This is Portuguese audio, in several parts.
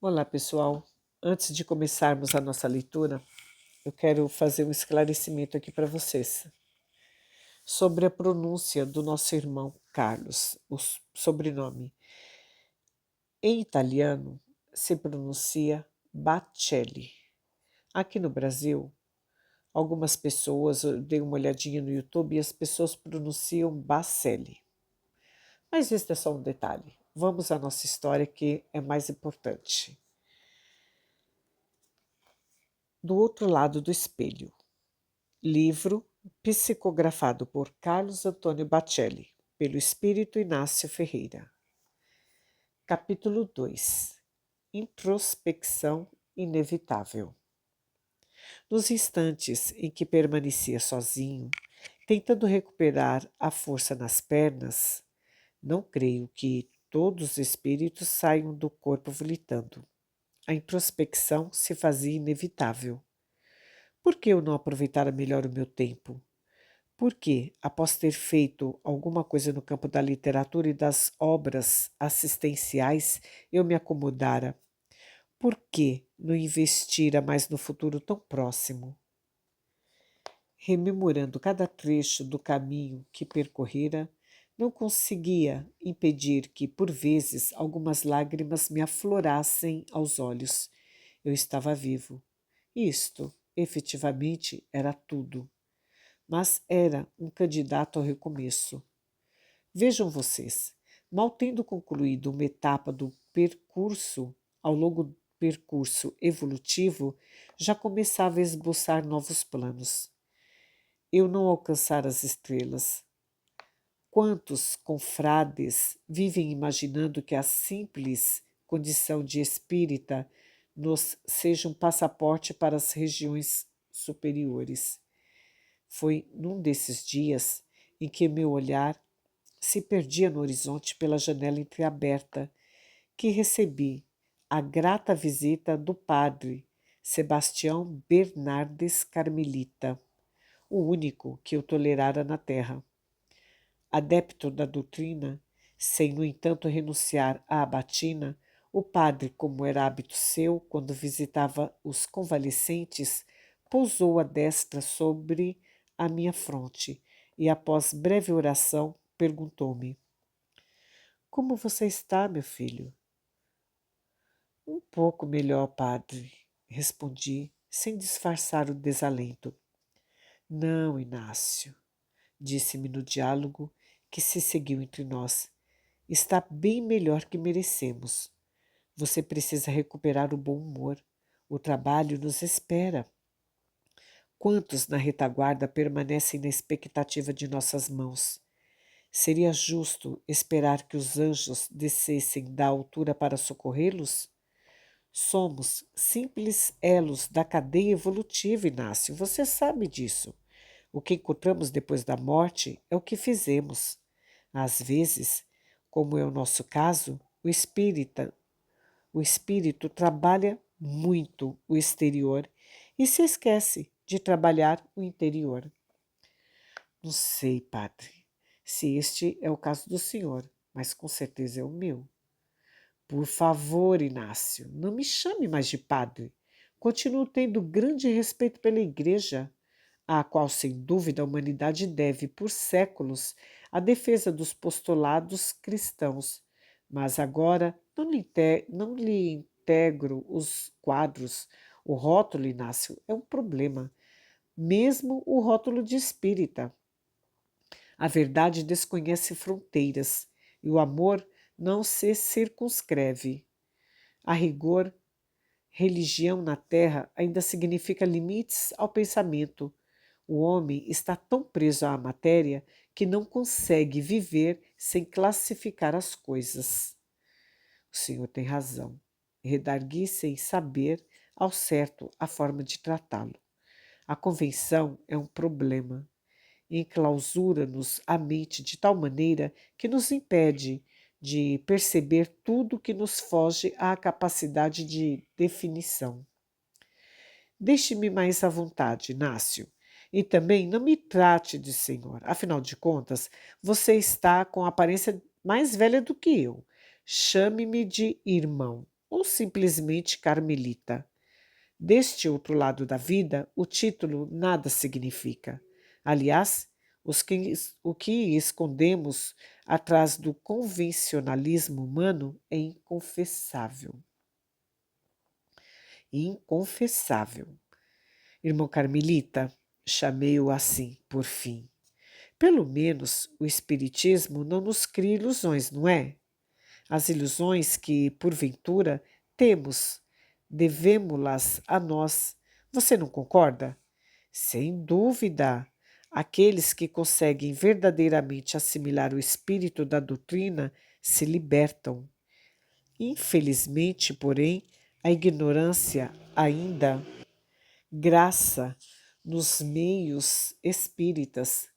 Olá, pessoal. Antes de começarmos a nossa leitura, eu quero fazer um esclarecimento aqui para vocês sobre a pronúncia do nosso irmão Carlos, sobrenome. Em italiano, se pronuncia Bacelli. Aqui no Brasil, algumas pessoas, eu dei uma olhadinha no YouTube e as pessoas pronunciam Bacelli. Mas este é só um detalhe. Vamos à nossa história que é mais importante. Do outro lado do espelho. Livro psicografado por Carlos Antônio Bacelli, pelo Espírito Inácio Ferreira. Capítulo 2. Introspecção inevitável. Nos instantes em que permanecia sozinho, tentando recuperar a força nas pernas, não creio que todos os espíritos saiam do corpo volitando. A introspecção se fazia inevitável. Por que eu não aproveitara melhor o meu tempo? Porque, após ter feito alguma coisa no campo da literatura e das obras assistenciais, eu me acomodara? Por que não investira mais no futuro tão próximo? Rememorando cada trecho do caminho que percorrera, não conseguia impedir que, por vezes, algumas lágrimas me aflorassem aos olhos. Eu estava vivo. Isto, efetivamente, era tudo. Mas era um candidato ao recomeço. Vejam vocês, mal tendo concluído uma etapa do percurso, ao longo do percurso evolutivo, já começava a esboçar novos planos. Eu não alcançar as estrelas. Quantos confrades vivem imaginando que a simples condição de espírita nos seja um passaporte para as regiões superiores? Foi num desses dias em que meu olhar se perdia no horizonte pela janela entreaberta que recebi a grata visita do padre Sebastião Bernardes Carmelita, o único que eu tolerara na terra. Adepto da doutrina, sem, no entanto, renunciar à batina, o padre, como era hábito seu, quando visitava os convalescentes, pousou a destra sobre a minha fronte e, após breve oração, perguntou-me: Como você está, meu filho? Um pouco melhor, padre, respondi, sem disfarçar o desalento. Não, Inácio, disse-me no diálogo que se seguiu entre nós. Está bem melhor que merecemos. Você precisa recuperar o bom humor. O trabalho nos espera. Quantos na retaguarda permanecem na expectativa de nossas mãos? Seria justo esperar que os anjos descessem da altura para socorrê-los? Somos simples elos da cadeia evolutiva, Inácio. Você sabe disso. O que encontramos depois da morte é o que fizemos. Às vezes, como é o nosso caso, o espírito trabalha muito o exterior e se esquece de trabalhar o interior. Não sei, padre, se este é o caso do senhor, mas com certeza é o meu. Por favor, Inácio, não me chame mais de padre. Continuo tendo grande respeito pela igreja, à qual, sem dúvida, a humanidade deve, por séculos, a defesa dos postulados cristãos. Mas agora não lhe integro os quadros. O rótulo, Inácio, é um problema. Mesmo o rótulo de espírita. A verdade desconhece fronteiras e o amor não se circunscreve. A rigor, religião na Terra ainda significa limites ao pensamento. O homem está tão preso à matéria que não consegue viver sem classificar as coisas. O senhor tem razão. Redargui sem saber ao certo a forma de tratá-lo. A convenção é um problema. Enclausura-nos a mente de tal maneira que nos impede de perceber tudo que nos foge à capacidade de definição. Deixe-me mais à vontade, Inácio. E também não me trate de senhor. Afinal de contas, você está com a aparência mais velha do que eu. Chame-me de irmão ou simplesmente carmelita. Deste outro lado da vida, o título nada significa. Aliás, o que escondemos atrás do convencionalismo humano é inconfessável. Inconfessável. Irmão Carmelita, chamei-o assim, por fim. Pelo menos o Espiritismo não nos cria ilusões, não é? As ilusões que, porventura, temos, devemo-las a nós. Você não concorda? Sem dúvida. Aqueles que conseguem verdadeiramente assimilar o espírito da doutrina se libertam. Infelizmente, porém, a ignorância ainda graça nos meios espíritas.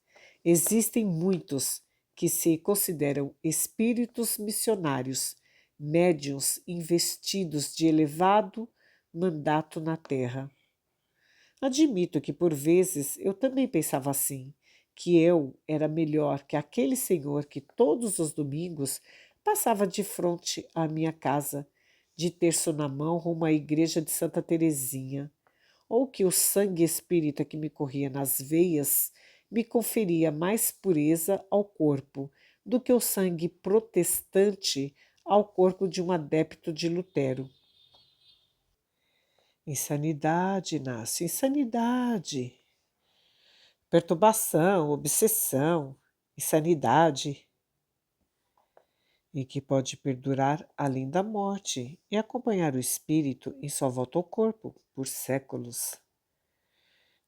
Existem muitos que se consideram espíritos missionários, médiuns investidos de elevado mandato na Terra. Admito que por vezes eu também pensava assim, que eu era melhor que aquele senhor que todos os domingos passava de frente à minha casa, de terço na mão rumo à igreja de Santa Teresinha, ou que o sangue espírita que me corria nas veias me conferia mais pureza ao corpo do que o sangue protestante ao corpo de um adepto de Lutero. Insanidade, Inácio, insanidade. Perturbação, obsessão, insanidade, e que pode perdurar além da morte e acompanhar o espírito em sua volta ao corpo por séculos.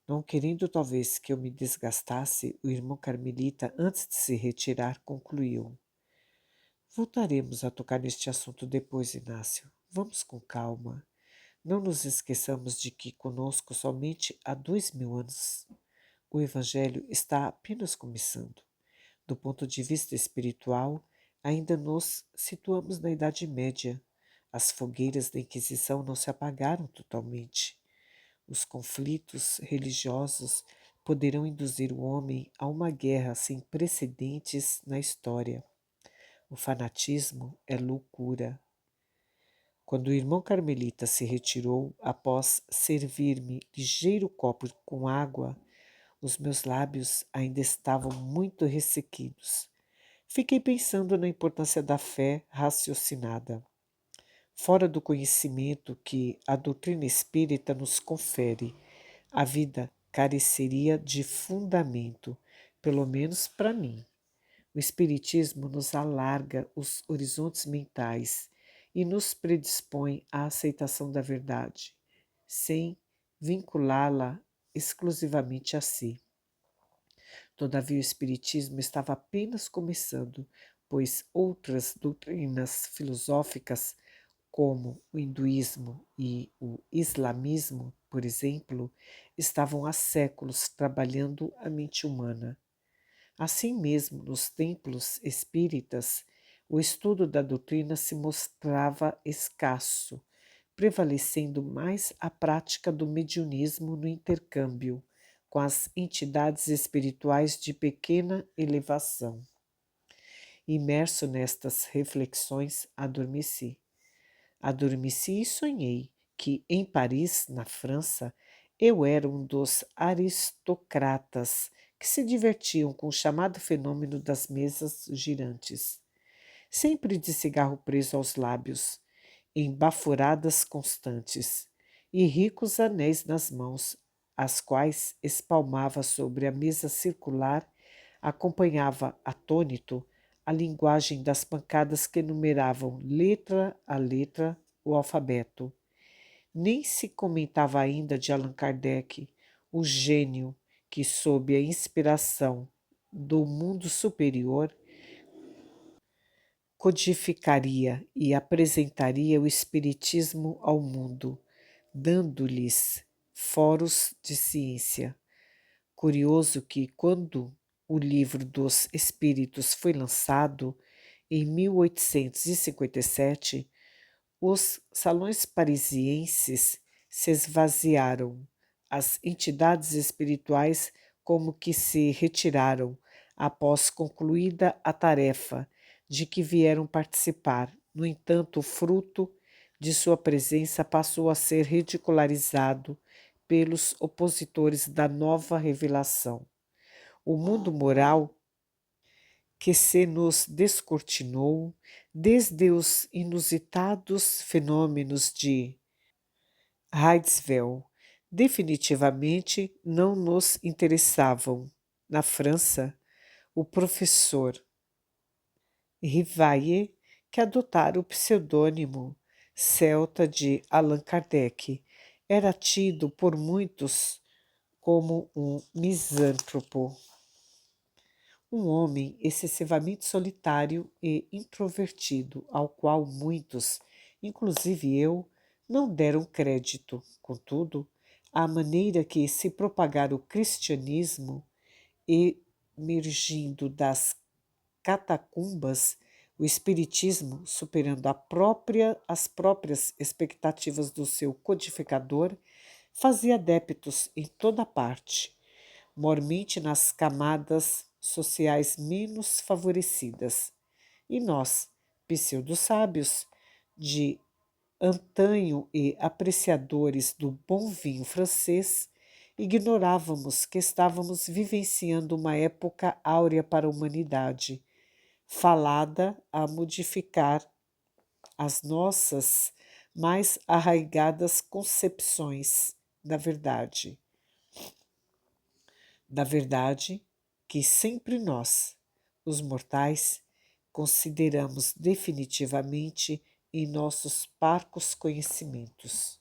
Não querendo talvez que eu me desgastasse, o irmão Carmelita, antes de se retirar, concluiu. Voltaremos a tocar neste assunto depois, Inácio. Vamos com calma. Não nos esqueçamos de que conosco somente há 2000 anos. O Evangelho está apenas começando. Do ponto de vista espiritual, ainda nos situamos na Idade Média. As fogueiras da Inquisição não se apagaram totalmente. Os conflitos religiosos poderão induzir o homem a uma guerra sem precedentes na história. O fanatismo é loucura. Quando o irmão Carmelita se retirou após servir-me ligeiro copo com água, os meus lábios ainda estavam muito ressequidos. Fiquei pensando na importância da fé raciocinada, fora do conhecimento que a doutrina espírita nos confere. A vida careceria de fundamento, pelo menos para mim. O Espiritismo nos alarga os horizontes mentais e nos predispõe à aceitação da verdade, sem vinculá-la exclusivamente a si. Todavia, o Espiritismo estava apenas começando, pois outras doutrinas filosóficas, como o hinduísmo e o islamismo, por exemplo, estavam há séculos trabalhando a mente humana. Assim mesmo, nos templos espíritas, o estudo da doutrina se mostrava escasso, prevalecendo mais a prática do mediunismo no intercâmbio com as entidades espirituais de pequena elevação. Imerso nestas reflexões, adormeci. Adormeci e sonhei que, em Paris, na França, eu era um dos aristocratas que se divertiam com o chamado fenômeno das mesas girantes, sempre de cigarro preso aos lábios, em baforadas constantes, e ricos anéis nas mãos, as quais espalmava sobre a mesa circular, acompanhava, atônito, a linguagem das pancadas que enumeravam letra a letra o alfabeto. Nem se comentava ainda de Allan Kardec, o gênio que, sob a inspiração do mundo superior, codificaria e apresentaria o Espiritismo ao mundo, dando-lhes foros de ciência. Curioso que, quando o Livro dos Espíritos foi lançado, em 1857, os salões parisienses se esvaziaram. As entidades espirituais como que se retiraram após concluída a tarefa de que vieram participar. No entanto, o fruto de sua presença passou a ser ridicularizado pelos opositores da nova revelação. O mundo moral que se nos descortinou, desde os inusitados fenômenos de Hydesville, definitivamente não nos interessavam. Na França, o professor Rivaille, que adotara o pseudônimo celta de Allan Kardec, era tido por muitos como um misântropo, um homem excessivamente solitário e introvertido, ao qual muitos, inclusive eu, não deram crédito. Contudo, a maneira que se propagara o cristianismo, emergindo das catacumbas, o espiritismo, superando as próprias expectativas do seu codificador, fazia adeptos em toda parte, mormente nas camadas sociais menos favorecidas. E nós, pseudo-sábios de antanho e apreciadores do bom vinho francês, ignorávamos que estávamos vivenciando uma época áurea para a humanidade, falada a modificar as nossas mais arraigadas concepções da verdade que sempre nós, os mortais, consideramos definitivamente em nossos parcos conhecimentos.